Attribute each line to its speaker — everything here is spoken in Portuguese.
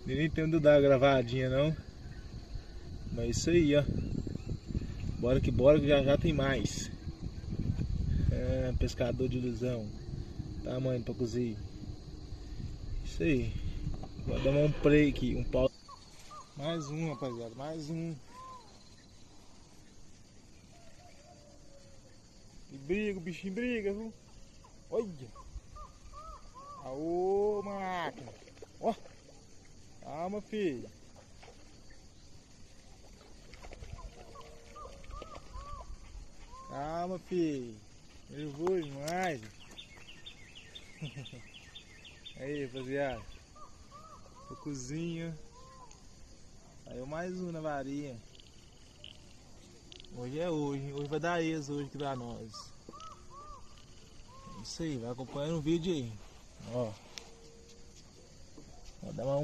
Speaker 1: Nem tendo dar gravadinha não. Mas é isso aí, ó. Bora que já já tem mais. Pescador de ilusão. Tamanho pra cozinhar. Isso aí. Vou dar um play aqui, um pau. Mais um, rapaziada, mais um. E briga, o bichinho briga, viu? Olha! Aô, máquina! Ó! Calma, filho! Calma, filho! Nervoso demais! Aí, rapaziada! Tô cozinha. Saiu mais um na varinha. Hoje é hoje, hoje vai dar ex hoje aqui pra nós. É isso aí, vai acompanhando o vídeo aí. Ó. Vou dar uma